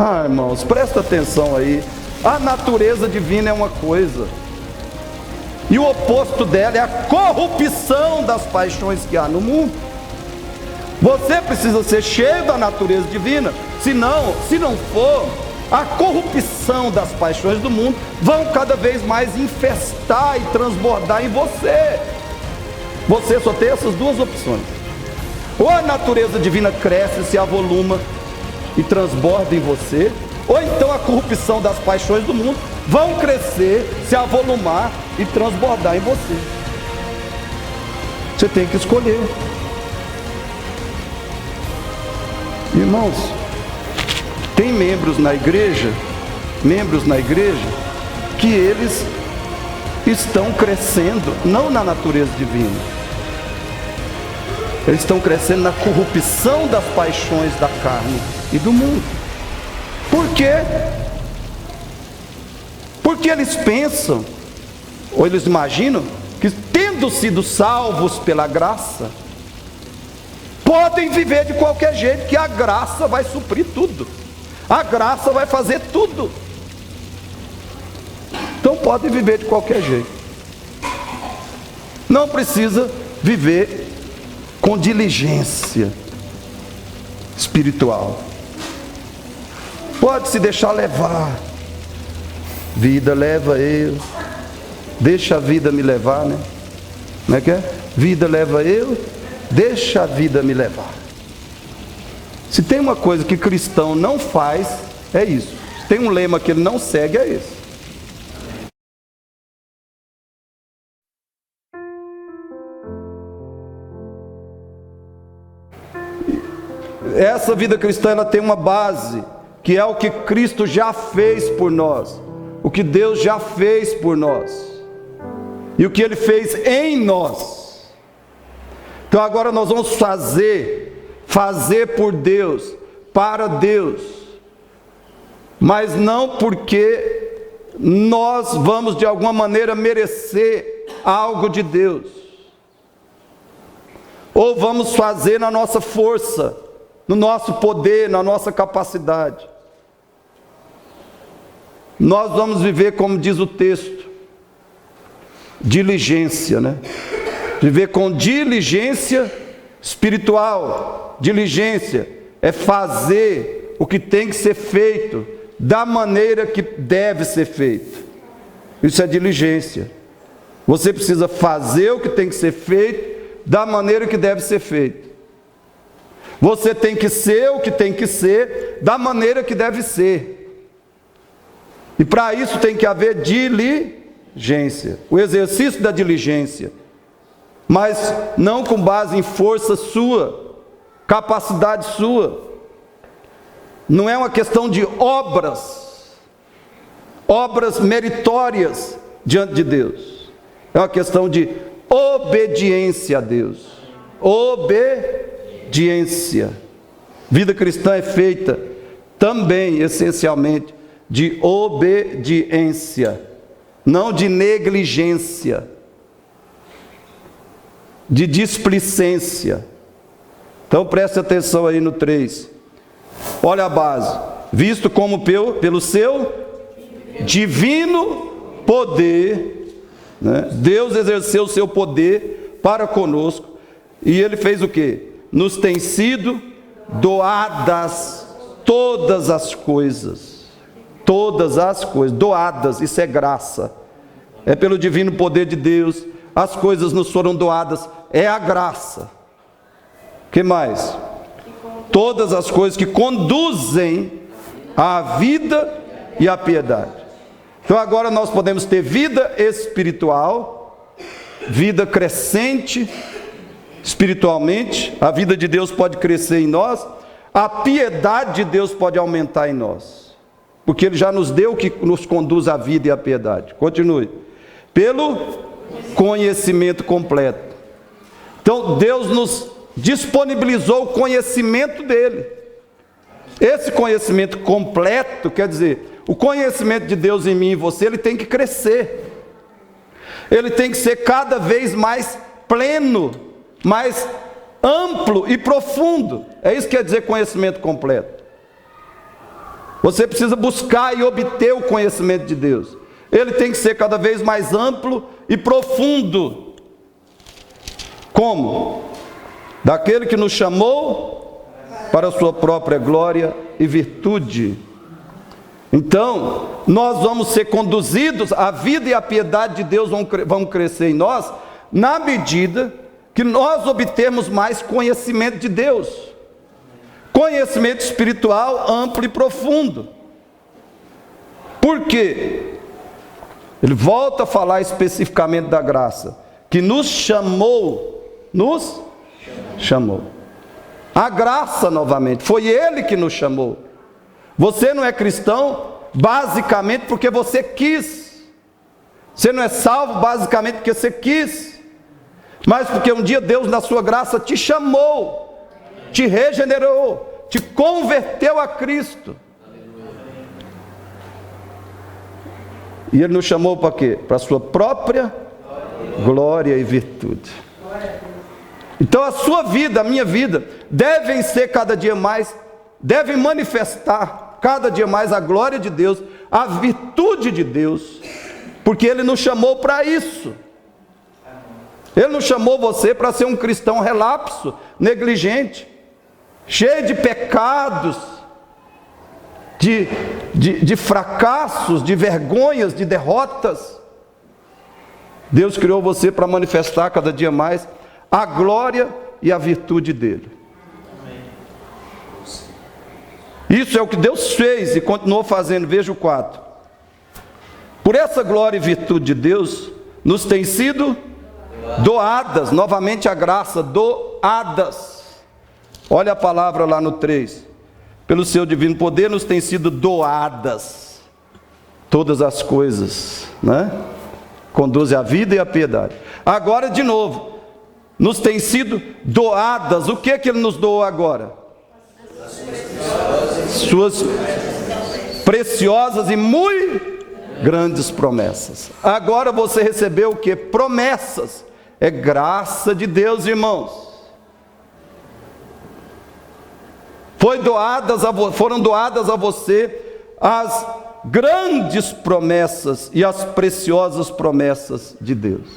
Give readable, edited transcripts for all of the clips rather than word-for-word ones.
Ah, irmãos, presta atenção aí. A natureza divina é uma coisa, e o oposto dela é a corrupção das paixões que há no mundo. Você precisa ser cheio da natureza divina, se não for, a corrupção das paixões do mundo vão cada vez mais infestar e transbordar em você. Você só tem essas duas opções: ou a natureza divina cresce, se avoluma e transborda em você, ou então a corrupção das paixões do mundo vão crescer, se avolumar e transbordar em você. Você tem que escolher. Irmãos, tem membros na igreja que eles estão crescendo não na natureza divina, eles estão crescendo na corrupção das paixões da carne e do mundo. Por quê? Porque eles pensam, ou eles imaginam, que tendo sido salvos pela graça, podem viver de qualquer jeito, que a graça vai suprir tudo, a graça vai fazer tudo. Então podem viver de qualquer jeito, não precisa viver com diligência espiritual, pode se deixar levar. Vida leva eu, deixa a vida me levar, né? Como é que é? Vida leva eu, deixa a vida me levar. Se tem uma coisa que cristão não faz, é isso. Se tem um lema que ele não segue, é esse. Essa vida cristã, ela tem uma base, que é o que Cristo já fez por nós, o que Deus já fez por nós, e o que Ele fez em nós. Então agora nós vamos fazer por Deus, para Deus, mas não porque nós vamos de alguma maneira merecer algo de Deus, ou vamos fazer na nossa força, no nosso poder, na nossa capacidade. Nós vamos viver, como diz o texto, diligência, né? Viver com diligência espiritual. Diligência é fazer o que tem que ser feito, da maneira que deve ser feito. Isso é diligência. Você precisa fazer o que tem que ser feito, da maneira que deve ser feito. Você tem que ser o que tem que ser, da maneira que deve ser. E para isso tem que haver diligência, o exercício da diligência, mas não com base em força sua, capacidade sua. Não é uma questão de obras meritórias diante de Deus. É uma questão de obediência a Deus. Obediência. Vida cristã é feita também, essencialmente, de obediência, não de negligência, de displicência. Então preste atenção aí no 3. Olha a base: visto como pelo seu divino poder, né? Deus exerceu o seu poder para conosco, e Ele fez o quê? Nos tem sido doadas todas as coisas. Todas as coisas, doadas, isso é graça. É pelo divino poder de Deus, as coisas nos foram doadas, é a graça. O que mais? Todas as coisas que conduzem à vida e à piedade. Então agora nós podemos ter vida espiritual, vida crescente espiritualmente, a vida de Deus pode crescer em nós, a piedade de Deus pode aumentar em nós, porque Ele já nos deu o que nos conduz à vida e à piedade. Continue. Pelo conhecimento completo. Então Deus nos disponibilizou o conhecimento dEle. Esse conhecimento completo, quer dizer, o conhecimento de Deus em mim e você, ele tem que crescer. Ele tem que ser cada vez mais pleno, mais amplo e profundo. É isso que quer dizer conhecimento completo. Você precisa buscar e obter o conhecimento de Deus. Ele tem que ser cada vez mais amplo e profundo. Como? Daquele que nos chamou para a sua própria glória e virtude. Então, nós vamos ser conduzidos, a vida e a piedade de Deus vão crescer em nós, na medida que nós obtermos mais conhecimento de Deus. Conhecimento espiritual amplo e profundo. Por quê? Ele volta a falar especificamente da graça, que nos chamou. A graça novamente, foi Ele que nos chamou. Você não é cristão basicamente porque você quis. Você não é salvo basicamente porque você quis, mas porque um dia Deus na sua graça te chamou, te regenerou, te converteu a Cristo. E Ele nos chamou para quê? Para a sua própria glória e virtude. Então a sua vida, a minha vida, devem ser cada dia mais, devem manifestar cada dia mais a glória de Deus, a virtude de Deus, porque Ele nos chamou para isso. Ele não chamou você para ser um cristão relapso, negligente, cheio de pecados, de fracassos, de vergonhas, de derrotas. Deus criou você para manifestar cada dia mais a glória e a virtude dEle. Isso é o que Deus fez e continuou fazendo. Veja o 4. Por essa glória e virtude de Deus, nos tem sido doadas, novamente a graça, doadas. Olha a palavra lá no 3. Pelo seu divino poder nos tem sido doadas todas as coisas, né? Conduzem a vida e a piedade. Agora de novo, nos tem sido doadas. O que Ele nos doou agora? Suas preciosas e muito grandes promessas. Agora você recebeu o que? Promessas. É graça de Deus, irmãos. Foram doadas a você as grandes promessas e as preciosas promessas de Deus.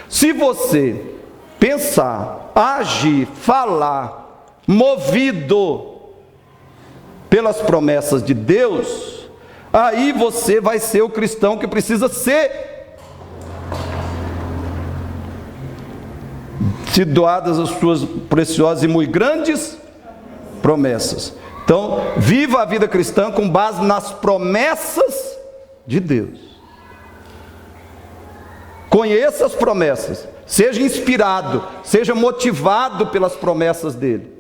Se você pensar, agir, falar, movido pelas promessas de Deus, aí você vai ser o cristão que precisa ser. Se doadas as suas preciosas e muito grandes promessas. Então, viva a vida cristã com base nas promessas de Deus. Conheça as promessas, seja inspirado, seja motivado pelas promessas dele.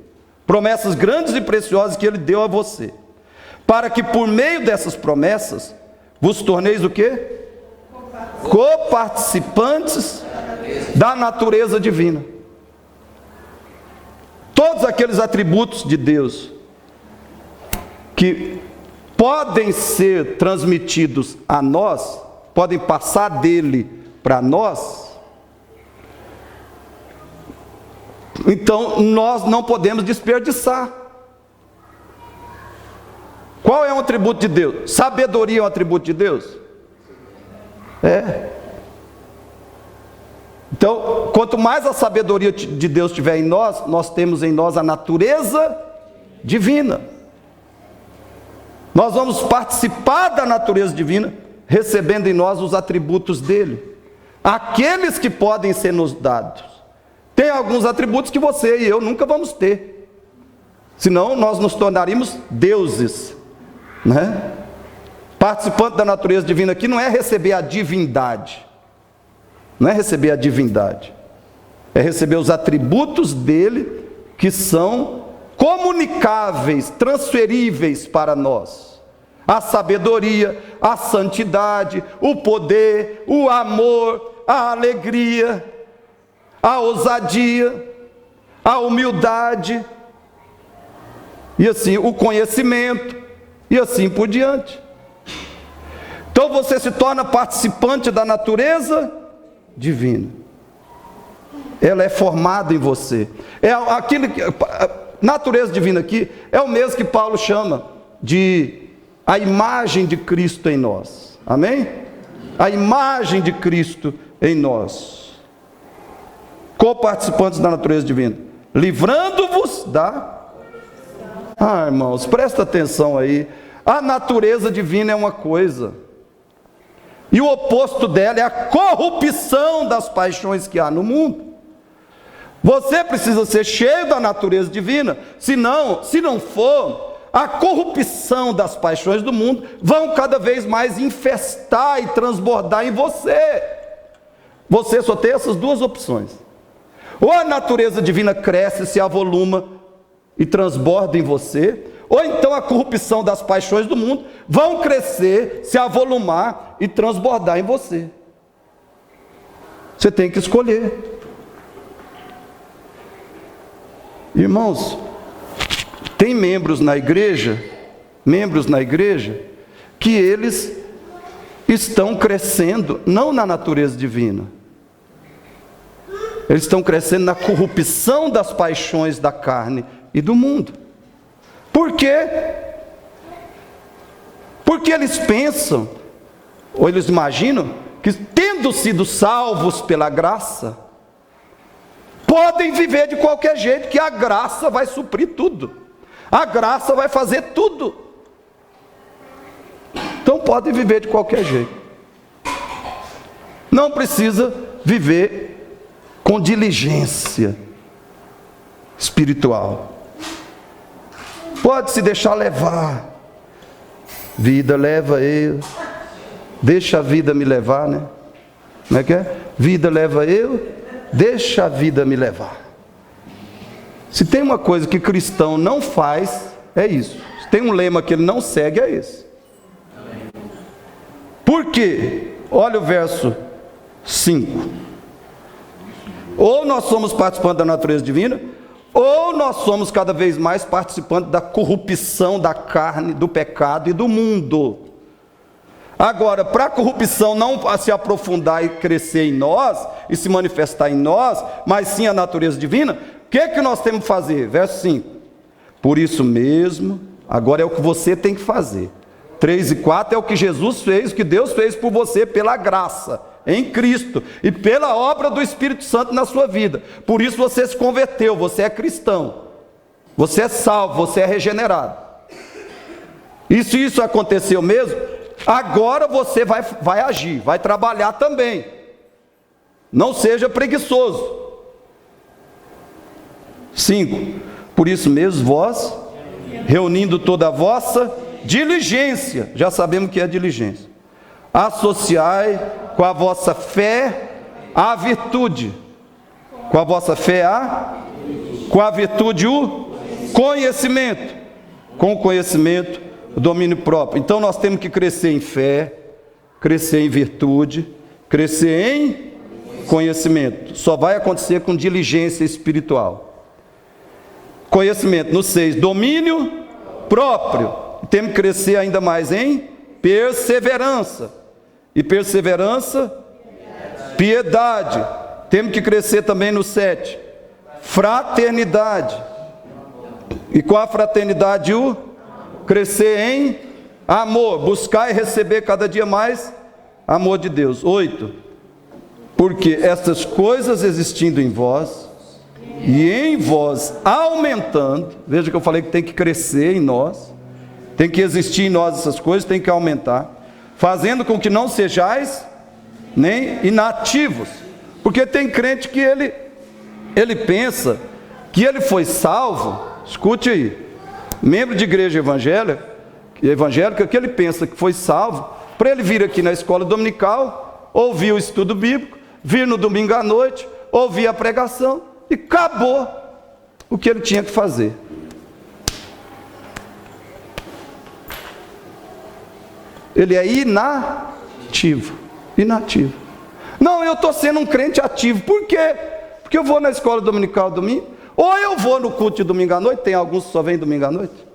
Promessas grandes e preciosas que Ele deu a você, para que por meio dessas promessas, vos torneis o quê? Coparticipantes da natureza divina. Todos aqueles atributos de Deus, que podem ser transmitidos a nós, podem passar dele para nós, então nós não podemos desperdiçar. Qual é um atributo de Deus? Sabedoria é um atributo de Deus? É. Então, quanto mais a sabedoria de Deus estiver em nós, nós temos em nós a natureza divina. Nós vamos participar da natureza divina, recebendo em nós os atributos dele, aqueles que podem ser nos dados. Tem alguns atributos que você e eu nunca vamos ter, senão nós nos tornaríamos deuses, né? Participante da natureza divina aqui não é receber a divindade, não é receber a divindade, é receber os atributos dele, que são comunicáveis, transferíveis para nós. A sabedoria, a santidade, o poder, o amor, a alegria, a ousadia, a humildade, e assim o conhecimento, e assim por diante. Então você se torna participante da natureza divina. Ela é formada em você. É aquilo que, a natureza divina aqui é o mesmo que Paulo chama de a imagem de Cristo em nós. Amém? A imagem de Cristo em nós. Co-participantes da natureza divina. Livrando-vos da... irmãos, presta atenção aí. A natureza divina é uma coisa. E o oposto dela é a corrupção das paixões que há no mundo. Você precisa ser cheio da natureza divina, se não for, a corrupção das paixões do mundo vão cada vez mais infestar e transbordar em você. Você só tem essas duas opções. Ou a natureza divina cresce, se avoluma e transborda em você, ou então a corrupção das paixões do mundo vão crescer, se avolumar e transbordar em você. Você tem que escolher. Irmãos, tem membros na igreja, que eles estão crescendo, não na natureza divina. Eles estão crescendo na corrupção das paixões da carne e do mundo. Por quê? Porque eles pensam, ou eles imaginam, que tendo sido salvos pela graça, podem viver de qualquer jeito, que a graça vai suprir tudo. A graça vai fazer tudo. Então podem viver de qualquer jeito. Não precisa viver com diligência espiritual. Pode se deixar levar. Vida leva eu. Deixa a vida me levar, né? Como é que é? Vida leva eu. Deixa a vida me levar. Se tem uma coisa que cristão não faz, é isso. Se tem um lema que ele não segue, é esse. Por quê? Olha o verso 5. Ou nós somos participantes da natureza divina, ou nós somos cada vez mais participantes da corrupção da carne, do pecado e do mundo. Agora, para a corrupção não se aprofundar e crescer em nós, e se manifestar em nós, mas sim a natureza divina, o que nós temos que fazer? Verso 5. Por isso mesmo, agora é o que você tem que fazer. 3 e 4 é o que Jesus fez, o que Deus fez por você pela graça, em Cristo, e pela obra do Espírito Santo na sua vida. Por isso você se converteu, você é cristão, você é salvo, você é regenerado. E se isso aconteceu mesmo, agora você vai agir, vai trabalhar também. Não seja preguiçoso. 5. Por isso mesmo vós, reunindo toda a vossa diligência, já sabemos o que é diligência, associai com a vossa fé a virtude, com a vossa fé com a virtude o conhecimento, com o conhecimento o domínio próprio. Então nós temos que crescer em fé, crescer em virtude, crescer em conhecimento. Só vai acontecer com diligência espiritual. Conhecimento, no 6, domínio próprio. Temos que crescer ainda mais em perseverança. E perseverança, piedade. Temos que crescer também no 7, fraternidade. E com a fraternidade o crescer em amor, buscar e receber cada dia mais amor de Deus. 8. Porque estas coisas existindo em vós e em vós aumentando, veja que eu falei que tem que crescer em nós, tem que existir em nós essas coisas, tem que aumentar, fazendo com que não sejais nem inativos. Porque tem crente que ele pensa que ele foi salvo, escute aí, membro de igreja evangélica, que ele pensa que foi salvo, para ele vir aqui na escola dominical, ouvir o estudo bíblico, vir no domingo à noite, ouvir a pregação, e acabou o que ele tinha que fazer. Ele é inativo. Não, eu estou sendo um crente ativo. Por quê? Porque eu vou na escola dominical domingo, ou eu vou no culto de domingo à noite. Tem alguns que só vêm domingo à noite.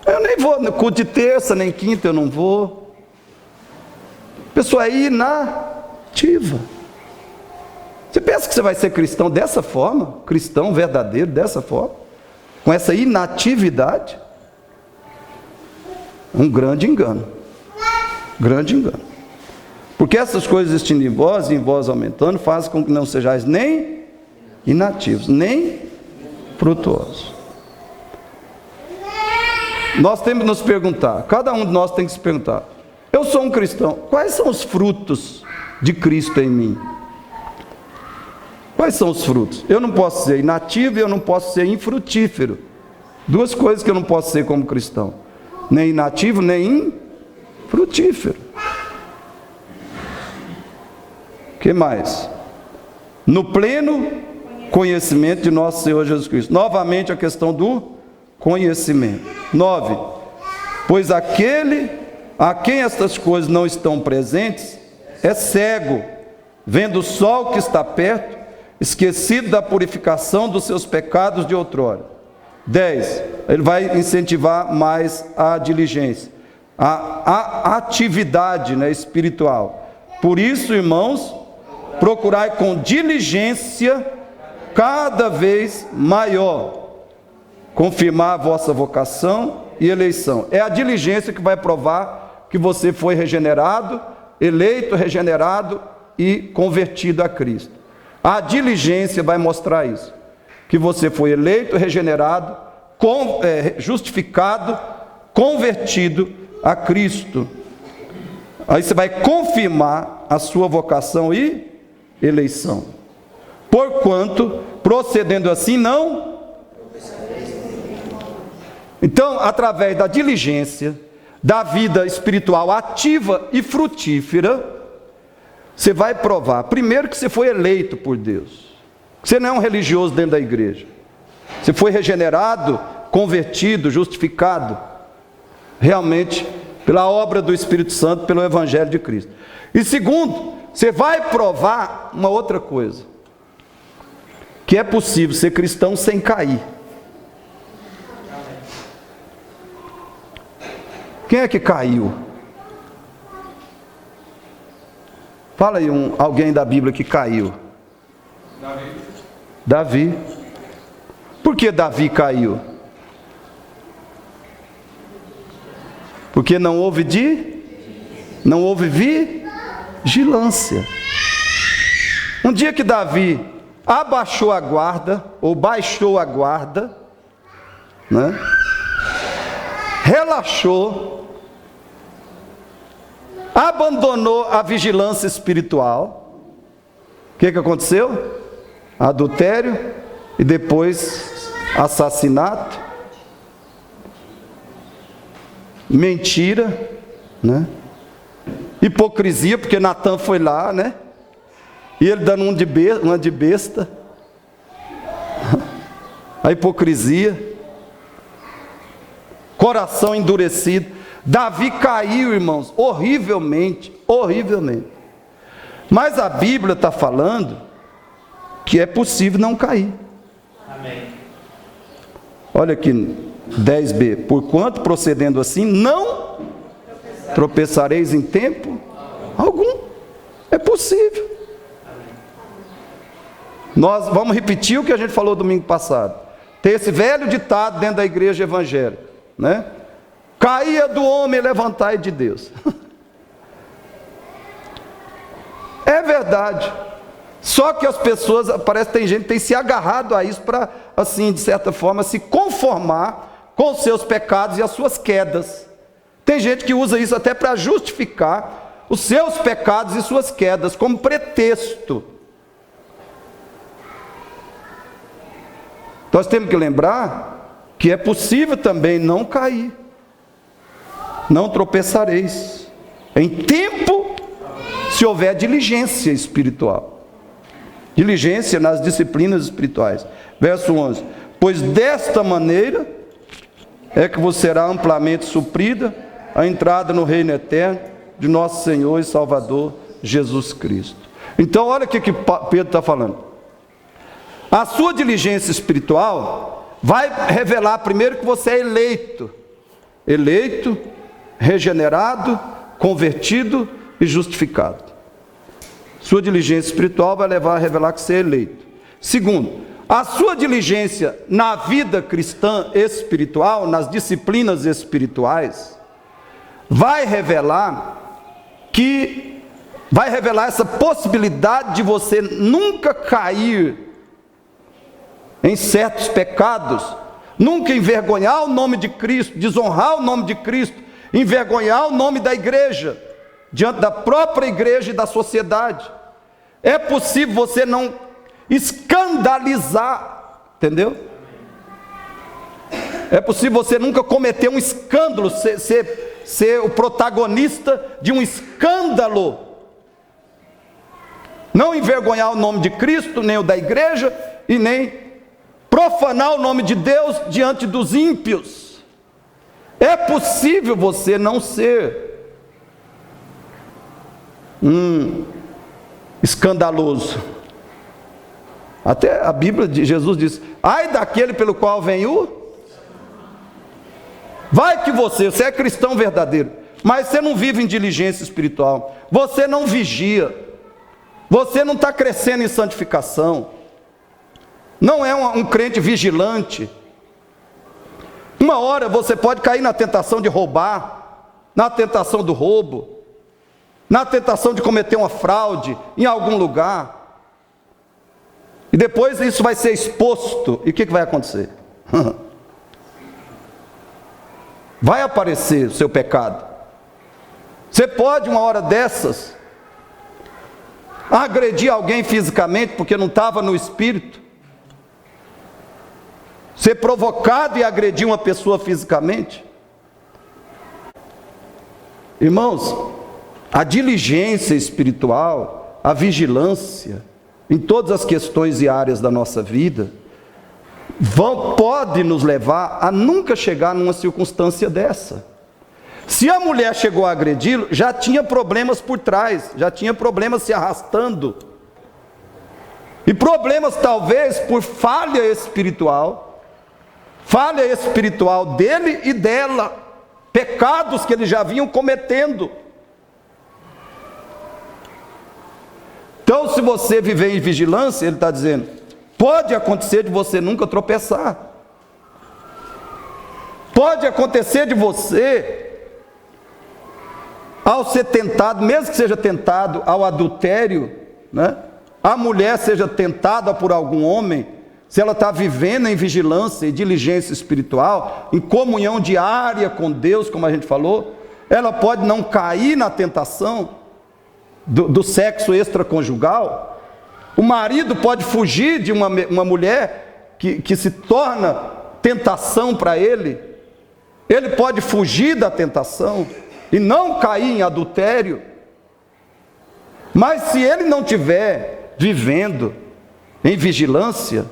Eu nem vou no culto de terça, nem quinta eu não vou. A pessoa é inativa. Você pensa que você vai ser cristão dessa forma? Cristão verdadeiro dessa forma? Com essa inatividade? Um grande engano. Grande engano. Porque essas coisas existindo em vós aumentando, fazem com que não sejais nem inativos, nem frutuosos. Nós temos que nos perguntar, cada um de nós tem que se perguntar: eu sou um cristão, quais são os frutos de Cristo em mim? Quais são os frutos? Eu não posso ser inativo e eu não posso ser infrutífero. Duas coisas que eu não posso ser como cristão: nem inativo, nem infrutífero. O que mais? No pleno conhecimento de nosso Senhor Jesus Cristo. Novamente a questão do conhecimento. 9. Pois aquele a quem estas coisas não estão presentes é cego, vendo o sol que está perto, esquecido da purificação dos seus pecados de outrora. 10. Ele vai incentivar mais a diligência, a atividade, né, espiritual. Por isso, irmãos, procurai com diligência cada vez maior confirmar a vossa vocação e eleição. É a diligência que vai provar que você foi regenerado, eleito, regenerado e convertido a Cristo. A diligência vai mostrar isso, que você foi eleito, regenerado, justificado, convertido a Cristo. Aí você vai confirmar a sua vocação e eleição. Porquanto, procedendo assim, não. Então, através da diligência, da vida espiritual ativa e frutífera, você vai provar, primeiro, que você foi eleito por Deus. Você não é um religioso dentro da igreja. Você foi regenerado, convertido, justificado, realmente, pela obra do Espírito Santo, pelo Evangelho de Cristo. E segundo, você vai provar uma outra coisa: que é possível ser cristão sem cair. Quem é que caiu? Fala aí alguém da Bíblia que caiu. Davi. Por que Davi caiu? Porque não houve vigilância. Um dia que Davi abaixou a guarda, ou baixou a guarda, né? Relaxou, abandonou a vigilância espiritual. O que aconteceu? Adultério e depois assassinato, mentira, né? Hipocrisia, porque Natan foi lá, né? E ele dando uma de besta. A hipocrisia, coração endurecido. Davi caiu, irmãos, horrivelmente, horrivelmente. Mas a Bíblia está falando que é possível não cair. Amém. Olha aqui, 10b. Porquanto, procedendo assim, não tropeçareis em tempo algum. É possível. Nós vamos repetir o que a gente falou domingo passado. Tem esse velho ditado dentro da igreja evangélica, né? Caía do homem, levantai de Deus. É verdade. Só que as pessoas, parece que tem gente que tem se agarrado a isso para, assim, de certa forma, se conformar com os seus pecados e as suas quedas. Tem gente que usa isso até para justificar os seus pecados e suas quedas, como pretexto. Nós temos que lembrar que é possível também não cair. Não tropeçareis. Em tempo, se houver diligência espiritual. Diligência nas disciplinas espirituais. Verso 11. Pois desta maneira é que vos será amplamente suprida a entrada no reino eterno de nosso Senhor e Salvador Jesus Cristo. Então olha o que Pedro está falando. A sua diligência espiritual vai revelar primeiro que você é eleito, regenerado, convertido e justificado. Sua diligência espiritual vai levar a revelar que você é eleito. Segundo, a sua diligência na vida cristã espiritual, nas disciplinas espirituais, vai revelar essa possibilidade de você nunca cair em certos pecados, nunca envergonhar o nome de Cristo, desonrar o nome de Cristo, envergonhar o nome da igreja, diante da própria igreja e da sociedade. É possível você não escandalizar, entendeu? É possível você nunca cometer um escândalo, ser o protagonista de um escândalo. Não envergonhar o nome de Cristo, nem o da igreja, e nem profanar o nome de Deus diante dos ímpios. É possível você não ser escandaloso. Até a Bíblia de Jesus diz: ai daquele pelo qual vem o... Vai que você é cristão verdadeiro, mas você não vive em diligência espiritual, você não vigia, você não está crescendo em santificação, não é um crente vigilante. Uma hora você pode cair na tentação de roubar, na tentação do roubo, na tentação de cometer uma fraude em algum lugar, e depois isso vai ser exposto, e o que vai acontecer? Vai aparecer o seu pecado. Você pode, uma hora dessas, agredir alguém fisicamente porque não estava no espírito, ser provocado e agredir uma pessoa fisicamente. Irmãos, a diligência espiritual, a vigilância em todas as questões e áreas da nossa vida pode nos levar a nunca chegar numa circunstância dessa. Se a mulher chegou a agredi-lo, já tinha problemas por trás, já tinha problemas se arrastando, e problemas talvez por falha espiritual dele e dela, pecados que eles já vinham cometendo. Então, se você viver em vigilância, ele está dizendo, pode acontecer de você nunca tropeçar, pode acontecer de você, ao ser tentado, mesmo que seja tentado ao adultério, né? A mulher seja tentada por algum homem, se ela está vivendo em vigilância e diligência espiritual, em comunhão diária com Deus, como a gente falou, ela pode não cair na tentação do sexo extraconjugal. O marido pode fugir de uma mulher que se torna tentação para ele. Ele pode fugir da tentação e não cair em adultério. Mas se ele não estiver vivendo em vigilância,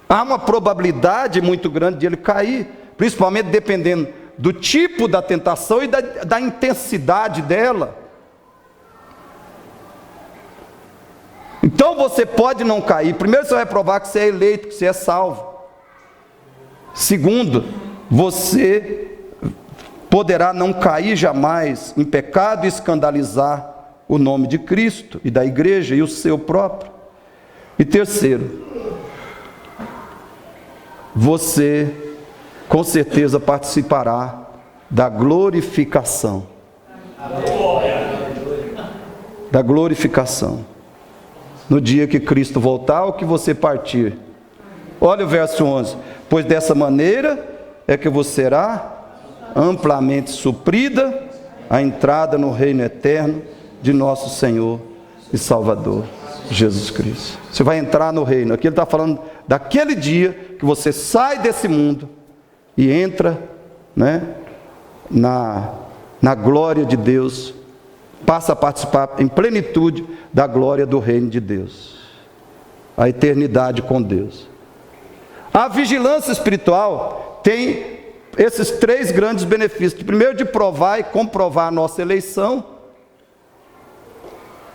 há uma probabilidade muito grande de ele cair, principalmente dependendo do tipo da tentação e da intensidade dela. Então você pode não cair. Primeiro, você vai provar que você é eleito, que você é salvo. Segundo, você poderá não cair jamais em pecado e escandalizar o nome de Cristo e da igreja e o seu próprio. E terceiro, você com certeza participará da glorificação. Da glorificação. No dia que Cristo voltar ou que você partir. Olha o verso 11. Pois dessa maneira é que você será amplamente suprida a entrada no reino eterno de nosso Senhor e Salvador Jesus Cristo. Você vai entrar no reino. Aqui ele está falando daquele dia que você sai desse mundo e entra, né, na glória de Deus, passa a participar em plenitude da glória do reino de Deus, a eternidade com Deus. A vigilância espiritual tem esses três grandes benefícios. Primeiro, de provar e comprovar a nossa eleição,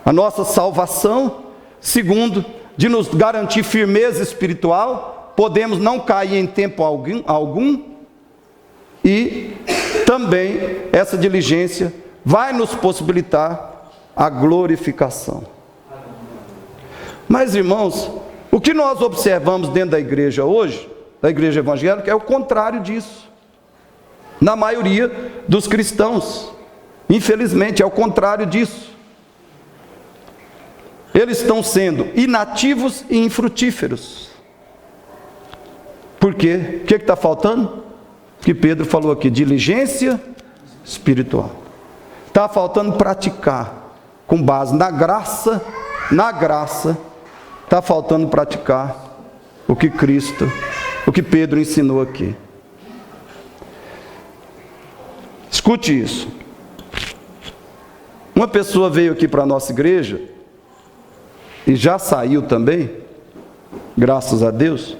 a nossa salvação. Segundo, de nos garantir firmeza espiritual, podemos não cair em tempo algum. E também essa diligência vai nos possibilitar a glorificação. Mas, irmãos, o que nós observamos dentro da igreja hoje, da igreja evangélica, é o contrário disso. Na maioria dos cristãos, Infelizmente, é o contrário disso. Eles estão sendo inativos e infrutíferos. Por quê? O que está faltando? Que Pedro falou aqui, diligência espiritual. Está faltando praticar, com base na graça, está faltando praticar o que Pedro ensinou aqui. Escute isso. Uma pessoa veio aqui para a nossa igreja, e já saiu também, graças a Deus.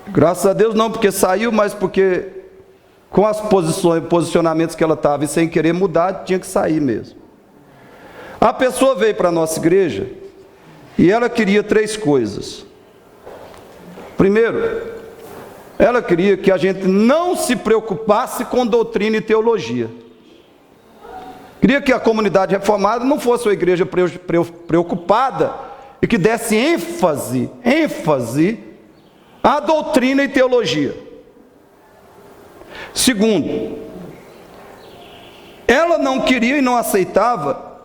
Graças a Deus não porque saiu, mas porque com as posicionamentos que ela estava e sem querer mudar, tinha que sair mesmo. A pessoa veio para a nossa igreja e ela queria 3 coisas. Primeiro, ela queria que a gente não se preocupasse com doutrina e teologia. Queria que a comunidade reformada não fosse uma igreja preocupada e que desse ênfase à doutrina e teologia. Segundo, ela não queria e não aceitava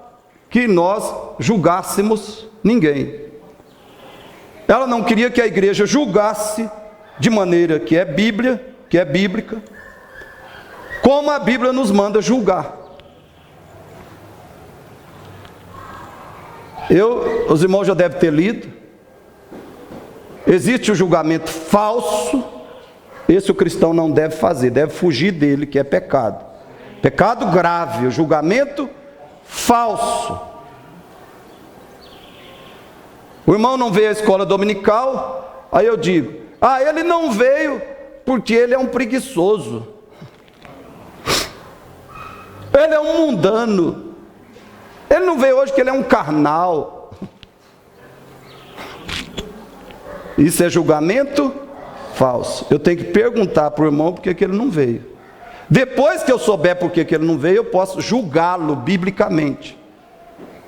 que nós julgássemos ninguém. Ela não queria que a igreja julgasse de maneira que é bíblica, como a Bíblia nos manda julgar. Os irmãos já devem ter lido. Existe o julgamento falso. Esse o cristão não deve fazer, deve fugir dele, que é pecado. Pecado grave, o julgamento falso. O irmão não veio à escola dominical, aí eu digo, ele não veio porque ele é um preguiçoso. Ele é um mundano. Ele não veio hoje porque ele é um carnal. Isso é julgamento falso. Eu tenho que perguntar para o irmão por que ele não veio. Depois que eu souber por que ele não veio, eu posso julgá-lo biblicamente.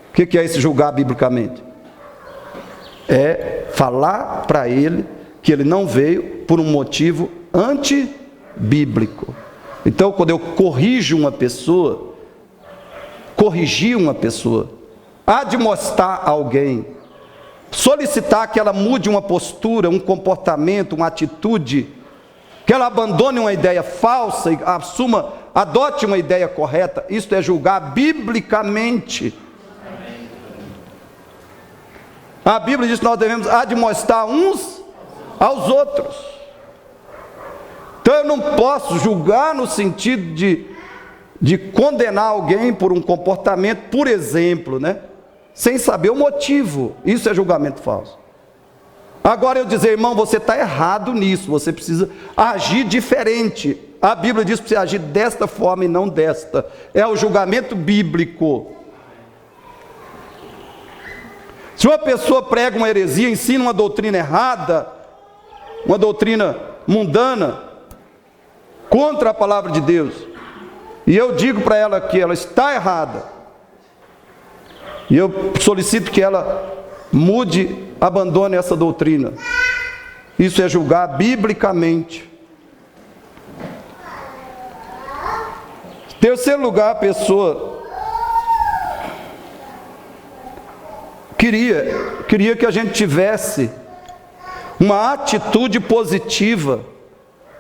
O que é esse julgar biblicamente? É falar para ele que ele não veio por um motivo antibíblico. Então, quando eu corrigir uma pessoa, admoestar alguém, solicitar que ela mude uma postura, um comportamento, uma atitude, que ela abandone uma ideia falsa e adote uma ideia correta, isto é julgar biblicamente. A Bíblia diz que nós devemos admoestar uns aos outros. Então eu não posso julgar no sentido de condenar alguém por um comportamento, por exemplo, sem saber o motivo. Isso é julgamento falso. Agora eu dizer, irmão, você está errado nisso, você precisa agir diferente. A Bíblia diz para você agir desta forma e não desta. É o julgamento bíblico. Se uma pessoa prega uma heresia, ensina uma doutrina errada, uma doutrina mundana, contra a palavra de Deus, e eu digo para ela que ela está errada, e eu solicito que ela mude, abandone essa doutrina, isso é julgar biblicamente. Em terceiro lugar, a pessoa queria que a gente tivesse uma atitude positiva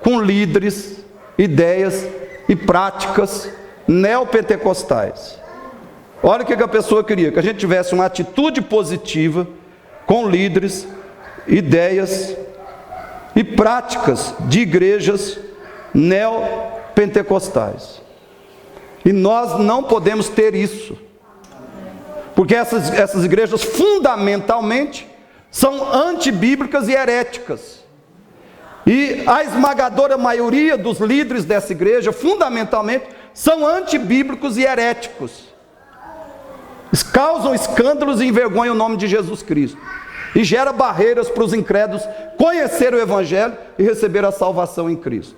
com líderes, ideias e práticas neopentecostais. Olha o que a pessoa queria, que a gente tivesse uma atitude positiva com líderes, ideias e práticas de igrejas neopentecostais. E nós não podemos ter isso, porque essas igrejas fundamentalmente são antibíblicas e heréticas. E a esmagadora maioria dos líderes dessa igreja, fundamentalmente, são antibíblicos e heréticos. Causam escândalos e envergonham o nome de Jesus Cristo. E gera barreiras para os incrédulos conhecer o Evangelho e receber a salvação em Cristo.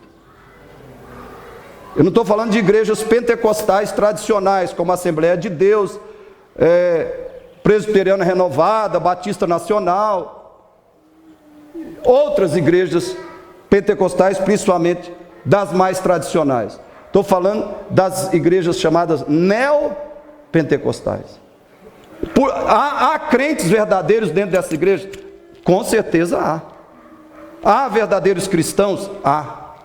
Eu não estou falando de igrejas pentecostais tradicionais, como a Assembleia de Deus, Presbiteriana Renovada, Batista Nacional, outras igrejas pentecostais, principalmente das mais tradicionais. Estou falando das igrejas chamadas neopentecostais. Há crentes verdadeiros dentro dessa igreja? Com certeza há. Há verdadeiros cristãos? Há.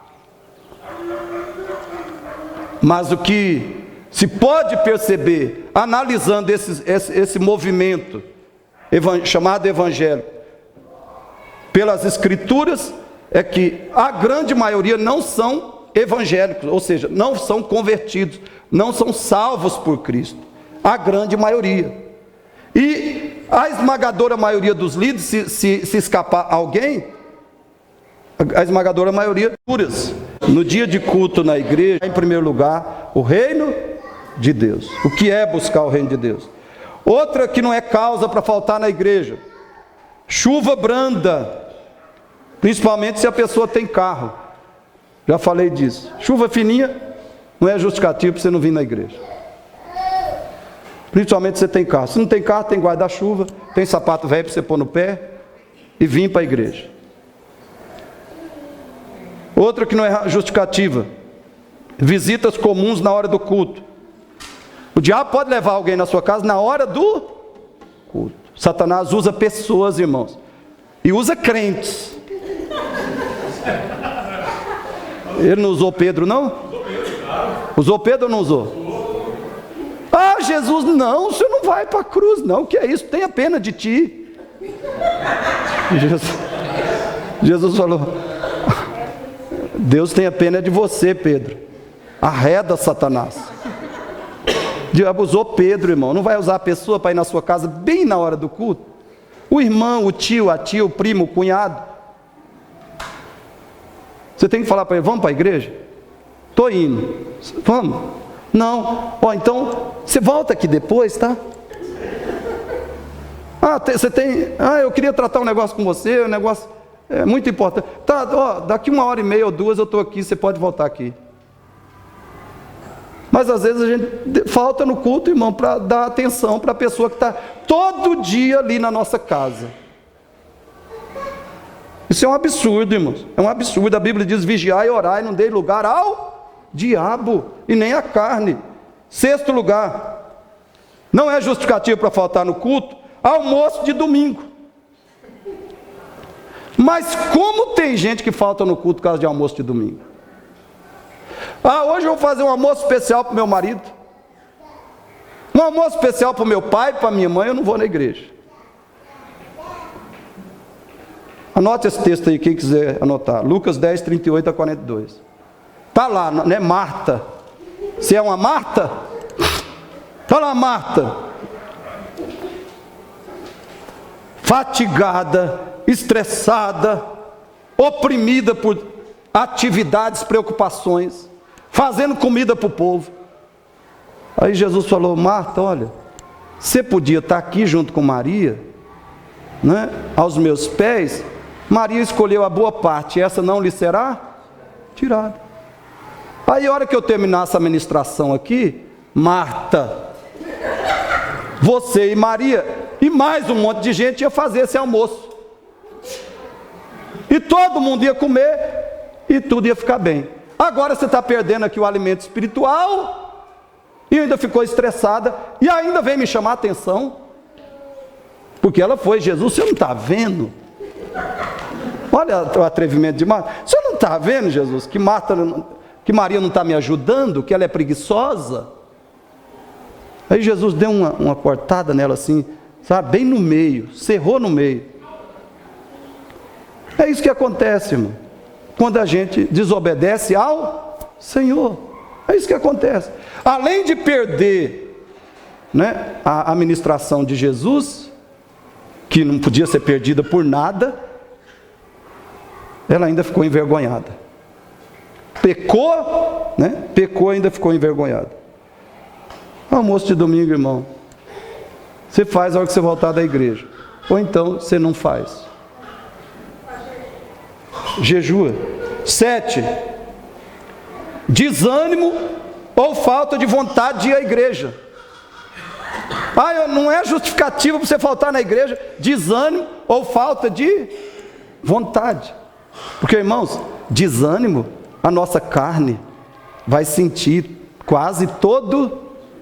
Mas o que se pode perceber, analisando esse movimento chamado evangélico pelas Escrituras, é que a grande maioria não são evangélicos, ou seja, não são convertidos, não são salvos por Cristo. A grande maioria. E a esmagadora maioria dos líderes, se escapar alguém, a esmagadora maioria, no dia de culto na igreja, em primeiro lugar, o reino de Deus. O que é buscar o reino de Deus? Outra que não é causa para faltar na igreja: chuva branda, principalmente se a pessoa tem carro. Já falei disso. Chuva fininha não é justificativo para você não vir na igreja. Principalmente se você tem carro. Se não tem carro, tem guarda-chuva, tem sapato velho para você pôr no pé e vir para a igreja. Outra que não é justificativa: visitas comuns na hora do culto. O diabo pode levar alguém na sua casa na hora do culto. Satanás usa pessoas, irmãos, e usa crentes. Ele não usou Pedro, não? Usou Pedro ou não usou? Ah, Jesus, não, você não vai para a cruz, não. O que é isso? Tenha pena de ti. Jesus falou: Deus tenha pena de você, Pedro. Arreda Satanás. O diabo usou Pedro, irmão. Não vai usar a pessoa para ir na sua casa bem na hora do culto? O irmão, o tio, a tia, o primo, o cunhado. Você tem que falar para ele: vamos para a igreja? Estou indo. Vamos? Não. Ó, então, você volta aqui depois, tá? Você tem... eu queria tratar um negócio com você, um negócio muito importante. Tá, ó, daqui 1h30 ou 2 eu estou aqui, você pode voltar aqui. Mas às vezes a gente falta no culto, irmão, para dar atenção para a pessoa que está todo dia ali na nossa casa. Isso é um absurdo, irmãos. É um absurdo. A Bíblia diz: vigiai e orai, não dei lugar ao diabo e nem à carne. 6º lugar, não é justificativo para faltar no culto, almoço de domingo. Mas como tem gente que falta no culto por causa de almoço de domingo? Hoje eu vou fazer um almoço especial para o meu marido, um almoço especial para o meu pai, para a minha mãe, eu não vou na igreja. Anote esse texto aí, quem quiser anotar. Lucas 10, 38 a 42. Está lá, né? Marta. Você é uma Marta? Está lá, Marta. Fatigada, estressada, oprimida por atividades, preocupações, fazendo comida para o povo. Aí Jesus falou: Marta, olha, você podia estar aqui junto com Maria, né, aos meus pés. Maria escolheu a boa parte, essa não lhe será tirada. Aí a hora que eu terminar essa ministração aqui, Marta, você e Maria e mais um monte de gente ia fazer esse almoço, e todo mundo ia comer e tudo ia ficar bem. Agora você está perdendo aqui o alimento espiritual e ainda ficou estressada e ainda vem me chamar a atenção, porque ela foi: Jesus, você não está vendo? Olha o atrevimento de Marta. Você não está vendo, Jesus, que Maria não está me ajudando, que ela é preguiçosa? Aí Jesus deu uma cortada nela assim, sabe, bem no meio, cerrou no meio. É isso que acontece, irmão, quando a gente desobedece ao Senhor. É isso que acontece. Além de perder, né, a ministração de Jesus, que não podia ser perdida por nada, ela ainda ficou envergonhada. Pecou, né? Pecou e ainda ficou envergonhada. Almoço de domingo, irmão, você faz a hora que você voltar da igreja, ou então você não faz. Jejua. 7. Desânimo ou falta de vontade de ir à igreja. Não é justificativa para você faltar na igreja, desânimo ou falta de vontade. Porque, irmãos, desânimo a nossa carne vai sentir quase todo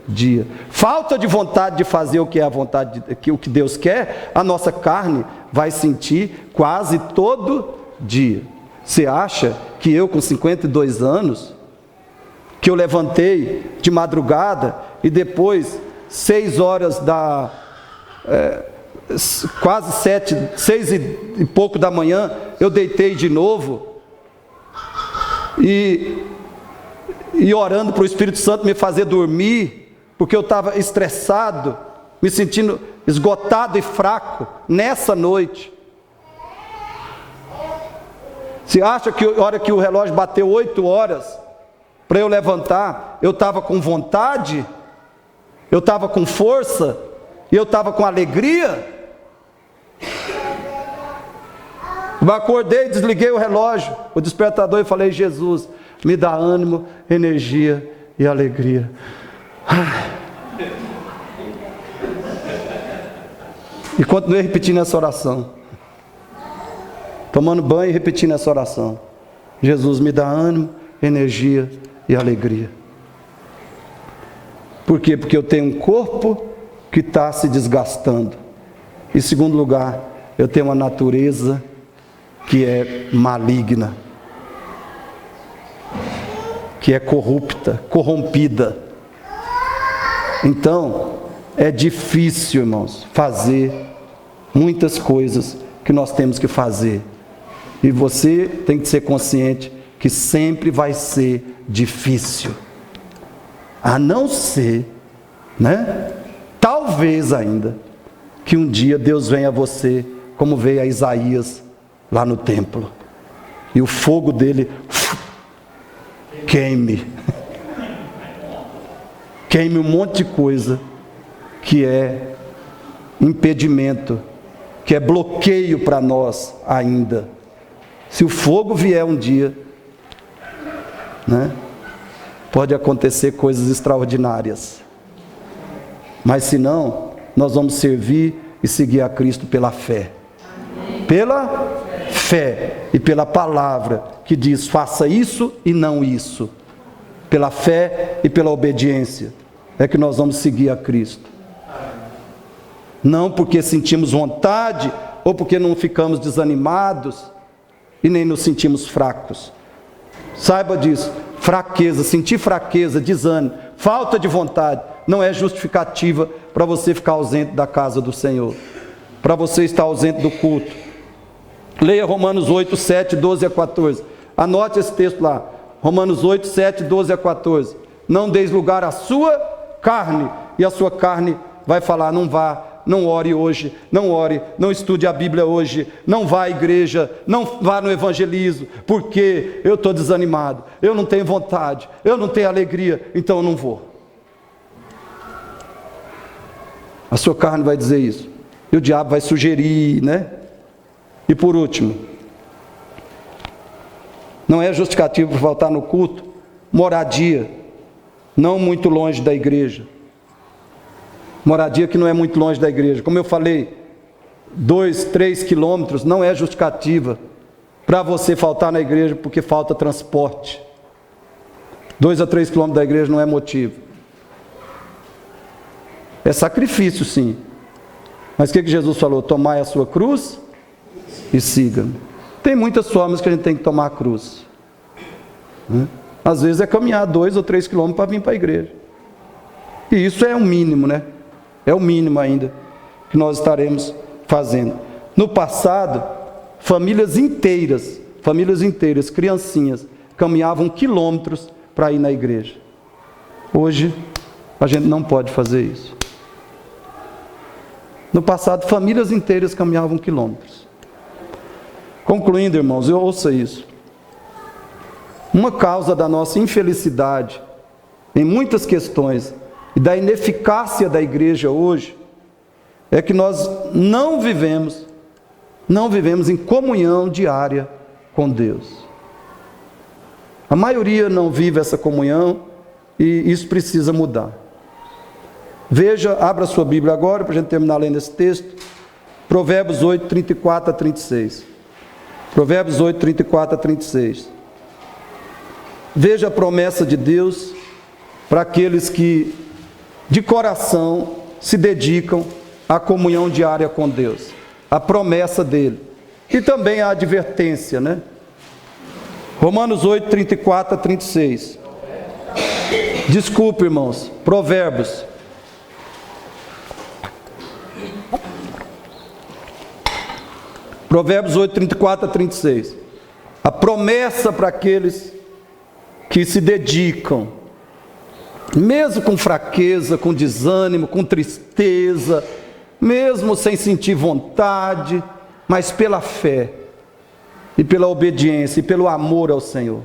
dia. Falta de vontade de fazer o que é a vontade, o que Deus quer, a nossa carne vai sentir quase todo dia. Você acha que eu com 52 anos, que eu levantei de madrugada e depois 6 horas quase 6 e pouco da manhã, eu deitei de novo e orando para o Espírito Santo me fazer dormir, porque eu estava estressado, me sentindo esgotado e fraco nessa noite. Você acha que a hora que o relógio bateu 8 horas para eu levantar, eu estava com vontade, eu estava com força, e eu estava com alegria? Eu acordei, desliguei o relógio, o despertador, e falei: Jesus, me dá ânimo, energia e alegria. E continuei repetindo essa oração, tomando banho e repetindo essa oração: Jesus, me dá ânimo, energia e alegria. Por quê? Porque eu tenho um corpo que está se desgastando. Em segundo lugar, eu tenho uma natureza que é maligna, que é corrupta, corrompida. Então, é difícil, irmãos, fazer muitas coisas que nós temos que fazer. E você tem que ser consciente que sempre vai ser difícil. A não ser, talvez ainda, que um dia Deus venha a você, como veio a Isaías lá no templo, e o fogo dele queime um monte de coisa que é impedimento, que é bloqueio para nós ainda. Se o fogo vier um dia, pode acontecer coisas extraordinárias. Mas se não, nós vamos servir e seguir a Cristo pela fé. Pela fé e pela palavra que diz: faça isso e não isso. Pela fé e pela obediência é que nós vamos seguir a Cristo. Não porque sentimos vontade ou porque não ficamos desanimados e nem nos sentimos fracos. Saiba disso. Fraqueza, sentir fraqueza, desânimo, falta de vontade, não é justificativa para você ficar ausente da casa do Senhor, para você estar ausente do culto. Leia Romanos 8, 7, 12 a 14. Anote esse texto lá. Romanos 8, 7, 12 a 14. Não deis lugar à sua carne, e a sua carne vai falar: não vá, não ore hoje, não ore, não estude a Bíblia hoje, não vá à igreja, não vá no evangelismo, porque eu estou desanimado, eu não tenho vontade, eu não tenho alegria, então eu não vou. A sua carne vai dizer isso, e o diabo vai sugerir, E por último, não é justificativo para faltar no culto, moradia, não muito longe da igreja. Moradia que não é muito longe da igreja. Como eu falei, 2, 3 quilômetros não é justificativa para você faltar na igreja porque falta transporte. 2 a 3 quilômetros da igreja não é motivo. É sacrifício, sim. Mas o que Jesus falou? Tomai a sua cruz e siga-me. Tem muitas formas que a gente tem que tomar a cruz. Às vezes é caminhar 2 ou 3 quilômetros para vir para a igreja. E isso é o mínimo, É o mínimo ainda que nós estaremos fazendo. No passado, famílias inteiras, criancinhas, caminhavam quilômetros para ir na igreja. Hoje, a gente não pode fazer isso. No passado, famílias inteiras caminhavam quilômetros. Concluindo, irmãos, ouça isso. Uma causa da nossa infelicidade em muitas questões e da ineficácia da igreja hoje é que nós não vivemos em comunhão diária com Deus. A maioria não vive essa comunhão e isso precisa mudar. Veja, abra sua Bíblia agora para a gente terminar lendo esse texto. Provérbios 8, 34 a 36. Provérbios 8, 34 a 36. Veja a promessa de Deus para aqueles que de coração se dedicam à comunhão diária com Deus. A promessa dele. E também a advertência, né? Romanos 8, 34 a 36. Desculpe, irmãos. Provérbios. Provérbios 8, 34 a 36. A promessa para aqueles que se dedicam, mesmo com fraqueza, com desânimo, com tristeza, mesmo sem sentir vontade, mas pela fé, e pela obediência, e pelo amor ao Senhor.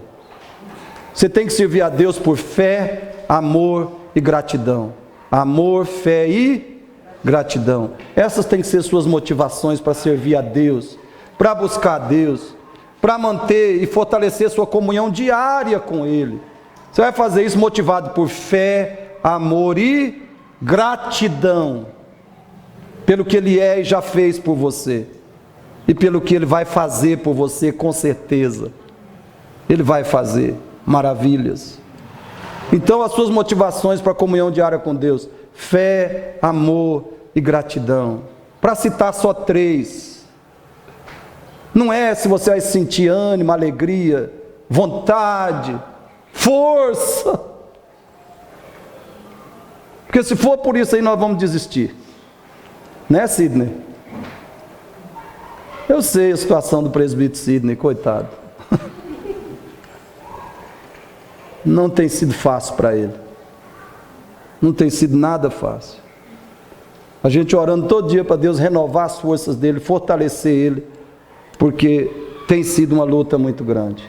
Você tem que servir a Deus por fé, amor e gratidão. Amor, fé e gratidão. Essas têm que ser suas motivações para servir a Deus, para buscar a Deus, para manter e fortalecer sua comunhão diária com Ele. Você vai fazer isso motivado por fé, amor e gratidão, pelo que Ele é e já fez por você, e pelo que Ele vai fazer por você, com certeza. Ele vai fazer maravilhas. Então, as suas motivações para a comunhão diária com Deus: fé, amor e gratidão. Para citar só 3. Não é se você vai sentir ânimo, alegria, vontade, força. Porque se for por isso aí, nós vamos desistir. Né, Sidney? Eu sei a situação do presbítero Sidney, coitado. Não tem sido fácil para ele. Não tem sido nada fácil. A gente orando todo dia para Deus renovar as forças dele, fortalecer ele, porque tem sido uma luta muito grande.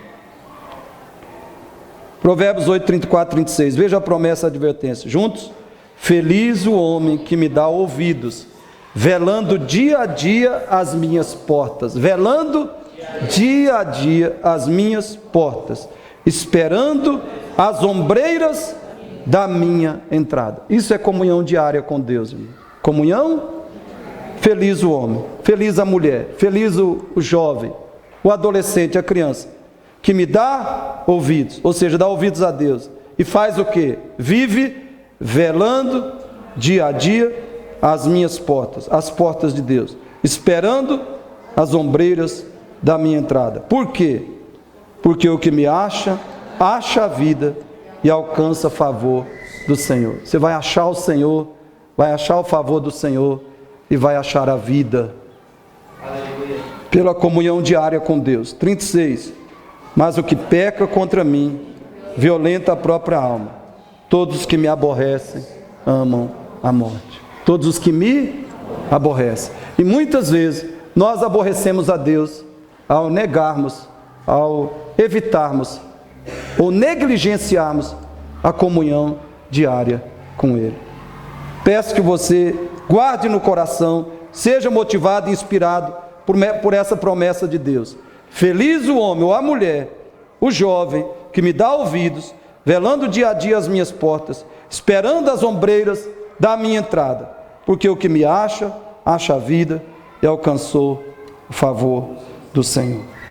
Provérbios 8, 34, 36. Veja a promessa e a advertência. Juntos. Feliz o homem que me dá ouvidos, velando dia a dia as minhas portas. Velando dia a dia as minhas portas, esperando as ombreiras da minha entrada. Isso é comunhão diária com Deus, irmão. Comunhão. Feliz o homem, feliz a mulher, feliz o jovem, o adolescente, a criança, que me dá ouvidos, ou seja, dá ouvidos a Deus, e faz o quê? Vive velando dia a dia as minhas portas, as portas de Deus, esperando as ombreiras da minha entrada. Por quê? Porque o que me acha a vida e alcança favor do Senhor. Você vai achar o Senhor, vai achar o favor do Senhor, e vai achar a vida. Aleluia. Pela comunhão diária com Deus. 36. Mas o que peca contra mim violenta a própria alma. Todos os que me aborrecem amam a morte. Todos os que me aborrecem. E muitas vezes nós aborrecemos a Deus ao negarmos, ao evitarmos ou negligenciarmos a comunhão diária com Ele. Peço que você guarde no coração, seja motivado e inspirado por essa promessa de Deus. Feliz o homem ou a mulher, o jovem, que me dá ouvidos, velando dia a dia as minhas portas, esperando as ombreiras da minha entrada, porque o que me acha a vida e alcançou o favor do Senhor.